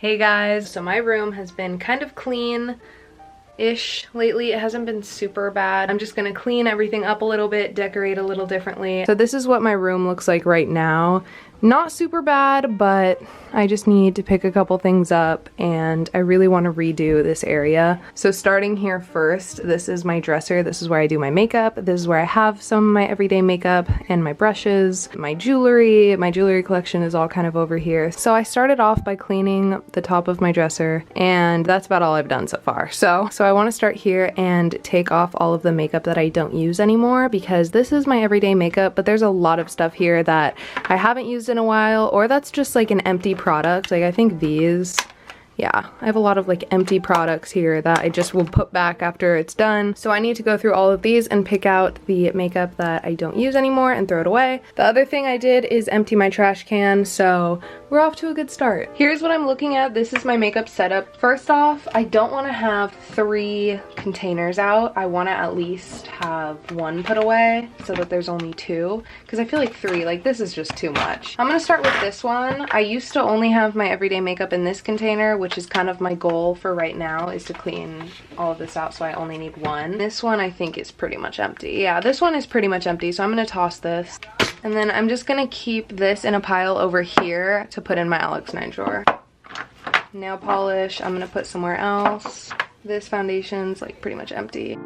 Hey guys, so my room has been kind of clean-ish lately. It hasn't been super bad. I'm just gonna clean everything up a little bit, decorate a little differently. So this is what my room looks like right now. Not super bad, but I just need to pick a couple things up and I really want to redo this area. So starting here first, this is my dresser. This is where I do my makeup. This is where I have some of my everyday makeup and my brushes, my jewelry. My jewelry collection is all kind of over here. So I started off by cleaning the top of my dresser and that's about all I've done so far. So I want to start here and take off all of the makeup that I don't use anymore because this is my everyday makeup, but there's a lot of stuff here that I haven't used in a while, or that's just like an empty product. Like I think these, yeah, I have a lot of like empty products here that I just will put back after it's done. So I need to go through all of these and pick out the makeup that I don't use anymore and throw it away. The other thing I did is empty my trash can, so we're off to a good start. Here's what I'm looking at. This is my makeup setup. First off, I don't want to have 3 containers out. I want to at least have 1 put away so that there's only 2, because I feel like 3, like this is just too much. I'm gonna start with this one. I used to only have my everyday makeup in this container, which is kind of my goal for right now, is to clean all of this out, so I only need 1. This one I think is pretty much empty. Yeah, this one is pretty much empty, so I'm gonna toss this. And then I'm just gonna keep this in a pile over here to put in my Alex 9 drawer. Nail polish, I'm gonna put somewhere else. This foundation's like pretty much empty.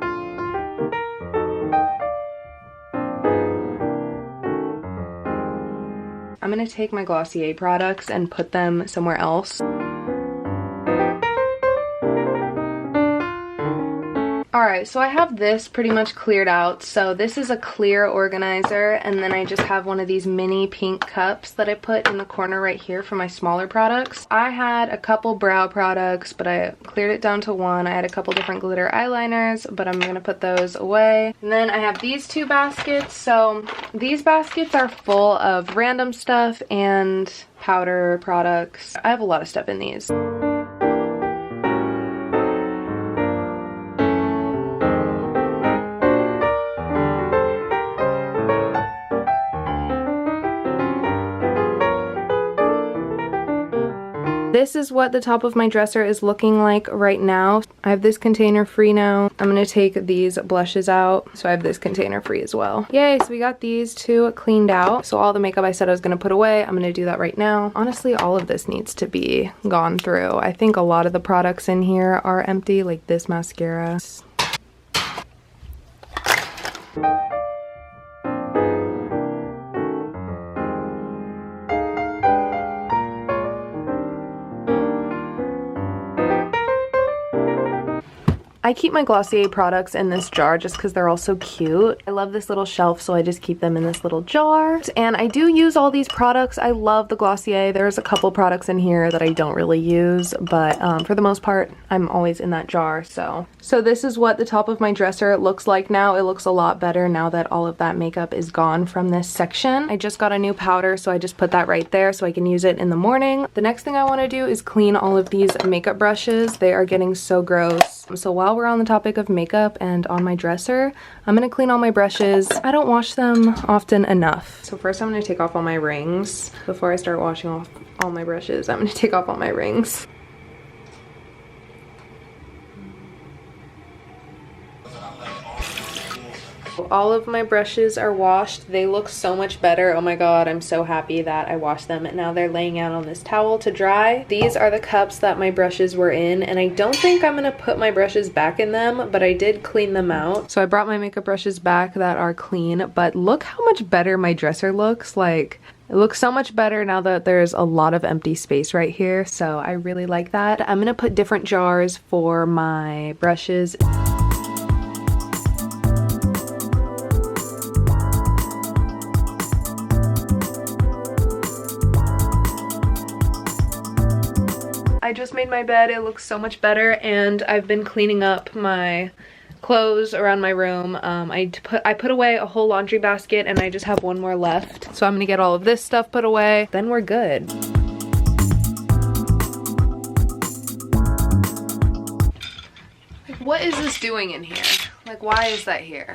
I'm gonna take my Glossier products and put them somewhere else. Alright, so I have this pretty much cleared out. So this is a clear organizer, and then I just have one of these mini pink cups that I put in the corner right here for my smaller products. I had a couple brow products, but I cleared it down to 1. I had a couple different glitter eyeliners, but I'm gonna put those away. And then I have these 2 baskets. So these baskets are full of random stuff and powder products. I have a lot of stuff in these. This is what the top of my dresser is looking like right now. I have this container free now. I'm gonna take these blushes out, so I have this container free as well. Yay, so we got these 2 cleaned out. So all the makeup I said I was gonna put away, I'm gonna do that right now. Honestly, all of this needs to be gone through. I think a lot of the products in here are empty, like this mascara. I keep my Glossier products in this jar just because they're all so cute. I love this little shelf, so I just keep them in this little jar. And I do use all these products. I love the Glossier. There's a couple products in here that I don't really use, but for the most part, I'm always in that jar. So this is what the top of my dresser looks like now. It looks a lot better now that all of that makeup is gone from this section. I just got a new powder, so I just put that right there so I can use it in the morning. The next thing I want to do is clean all of these makeup brushes. They are getting so gross. So while we're on the topic of makeup and on my dresser, I'm gonna clean all my brushes. I don't wash them often enough. So first I'm gonna take off all my rings. Before I start washing off all my brushes, I'm gonna take off all my rings. All of my brushes are washed. They look so much better. Oh my god, I'm so happy that I washed them. And now they're laying out on this towel to dry. These are the cups that my brushes were in, and I don't think I'm gonna put my brushes back in them, but I did clean them out. So I brought my makeup brushes back that are clean, but look how much better my dresser looks. Like, it looks so much better now that there's a lot of empty space right here, so I really like that. I'm gonna put different jars for my brushes. I just made my bed. It looks so much better, and I've been cleaning up my clothes around my room. I put away a whole laundry basket, and I just have 1 more left. So I'm gonna get all of this stuff put away. Then we're good. What is this doing in here? Like, why is that here?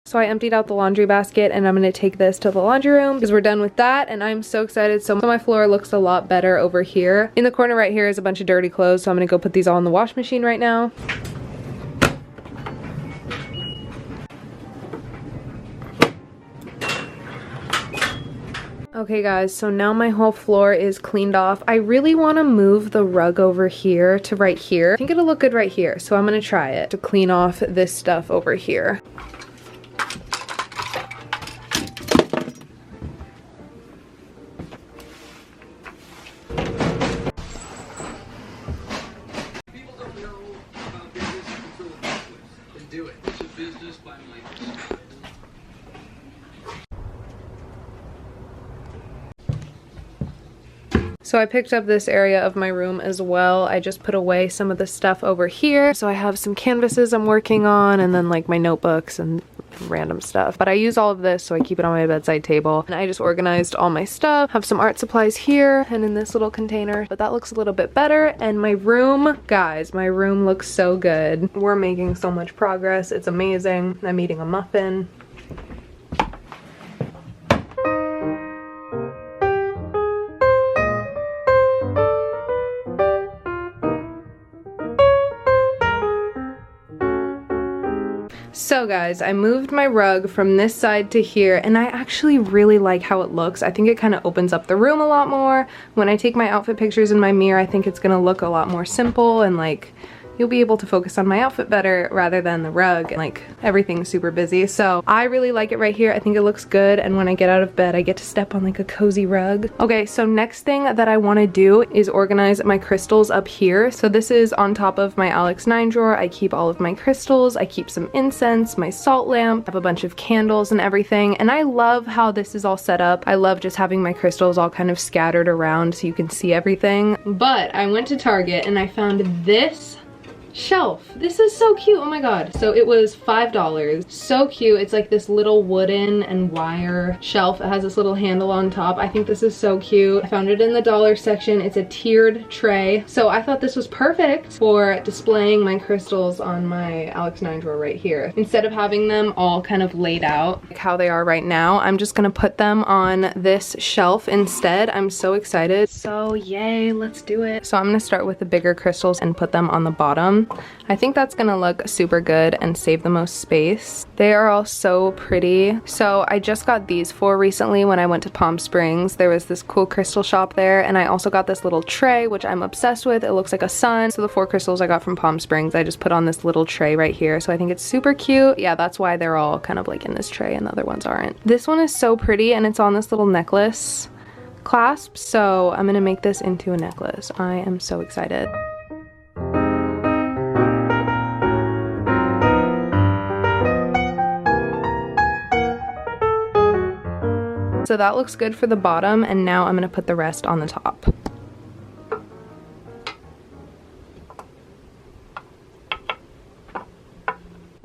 So I emptied out the laundry basket and I'm gonna take this to the laundry room because we're done with that and I'm so excited. So my floor looks a lot better over here. In the corner right here is a bunch of dirty clothes, so I'm gonna go put these all in the wash machine right now. Okay guys, so now my whole floor is cleaned off. I really want to move the rug over here to right here. I think it'll look good right here, so I'm gonna try it to clean off this stuff over here. So I picked up this area of my room as well. I just put away some of the stuff over here. So I have some canvases I'm working on and then like my notebooks and random stuff. But I use all of this so I keep it on my bedside table. And I just organized all my stuff. Have some art supplies here and in this little container. But that looks a little bit better. And my room, guys, my room looks so good. We're making so much progress. It's amazing. I'm eating a muffin. So guys, I moved my rug from this side to here and I actually really like how it looks. I think it kind of opens up the room a lot more. When I take my outfit pictures in my mirror, I think it's gonna look a lot more simple and like you'll be able to focus on my outfit better rather than the rug and like everything's super busy. So I really like it right here. I think it looks good and when I get out of bed I get to step on like a cozy rug. Okay, so next thing that I want to do is organize my crystals up here. So this is on top of my Alex 9 drawer. I keep all of my crystals. I keep some incense, my salt lamp, I have a bunch of candles and everything, and I love how this is all set up. I love just having my crystals all kind of scattered around so you can see everything. But I went to Target and I found this shelf. This is so cute. Oh my god. So it was $5. So cute. It's like this little wooden and wire shelf. It has this little handle on top. I think this is so cute. I found it in the dollar section. It's a tiered tray. So I thought this was perfect for displaying my crystals on my Alex 9 drawer right here. Instead of having them all kind of laid out like how they are right now, I'm just gonna put them on this shelf instead. I'm so excited. So yay, let's do it. So I'm gonna start with the bigger crystals and put them on the bottom. I think that's gonna look super good and save the most space. They are all so pretty. So I just got these 4 recently when I went to Palm Springs. There was this cool crystal shop there and I also got this little tray which I'm obsessed with. It looks like a sun. So the 4 crystals I got from Palm Springs I just put on this little tray right here. So I think it's super cute. Yeah, that's why they're all kind of like in this tray and the other ones aren't. This one is so pretty and it's on this little necklace clasp. So I'm gonna make this into a necklace. I am so excited. So that looks good for the bottom, and now I'm gonna put the rest on the top.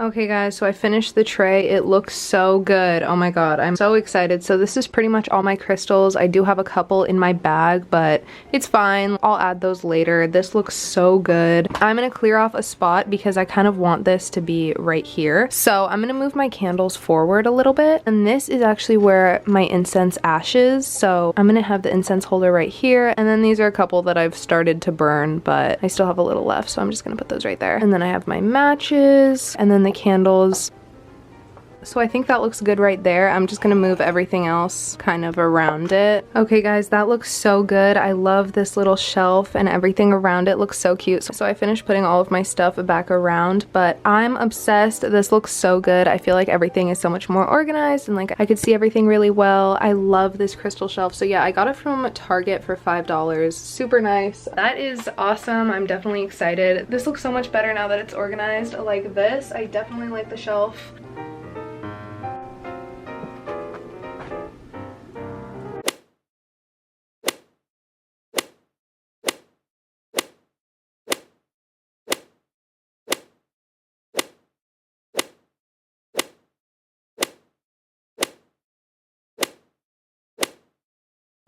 Okay guys, so I finished the tray. It looks so good. Oh my god, I'm so excited. So this is pretty much all my crystals. I do have a couple in my bag, but it's fine. I'll add those later. This looks so good. I'm gonna clear off a spot because I kind of want this to be right here. So I'm gonna move my candles forward a little bit, and this is actually where my incense ash is. So I'm gonna have the incense holder right here, and then these are a couple that I've started to burn, but I still have a little left, so I'm just gonna put those right there. And then I have my matches, and then the candles. So I think that looks good right there. I'm just gonna move everything else kind of around it. Okay guys, that looks so good. I love this little shelf and everything around it looks so cute. So I finished putting all of my stuff back around, but I'm obsessed. This looks so good. I feel like everything is so much more organized and like I could see everything really well. I love this crystal shelf. So yeah, I got it from Target for $5. Super nice. That is awesome. I'm definitely excited. This looks so much better now that it's organized like this. I definitely like the shelf.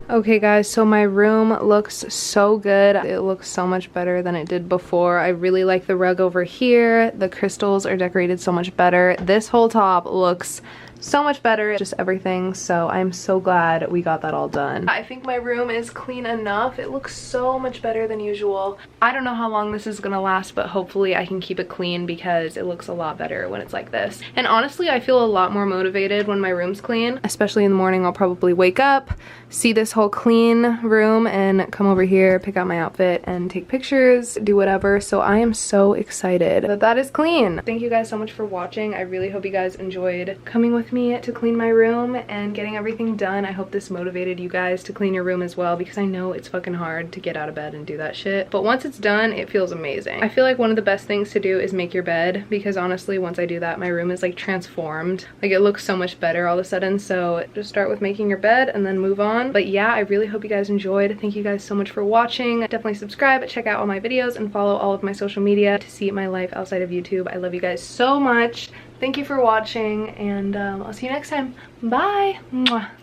Okay guys, so my room looks so good. It looks so much better than it did before. I really like the rug over here. The crystals are decorated so much better. This whole top looks so much better, just everything. So I'm so glad we got that all done. I think my room is clean enough. It looks so much better than usual. I don't know how long this is gonna last, but hopefully I can keep it clean because it looks a lot better when it's like this. And honestly, I feel a lot more motivated when my room's clean, especially in the morning. I'll probably wake up, see this whole clean room, and come over here, pick out my outfit, and take pictures, do whatever. So I am so excited that that is clean. Thank you guys so much for watching. I really hope you guys enjoyed coming with me to clean my room and getting everything done. I hope this motivated you guys to clean your room as well, because I know it's fucking hard to get out of bed and do that shit. But once it's done, it feels amazing. I feel like one of the best things to do is make your bed, because honestly, once I do that, my room is like transformed. Like it looks so much better all of a sudden. So just start with making your bed and then move on. But yeah, I really hope you guys enjoyed. Thank you guys so much for watching. Definitely subscribe, check out all my videos, and follow all of my social media to see my life outside of YouTube. I love you guys so much. Thank you for watching, and I'll see you next time. Bye. Mwah.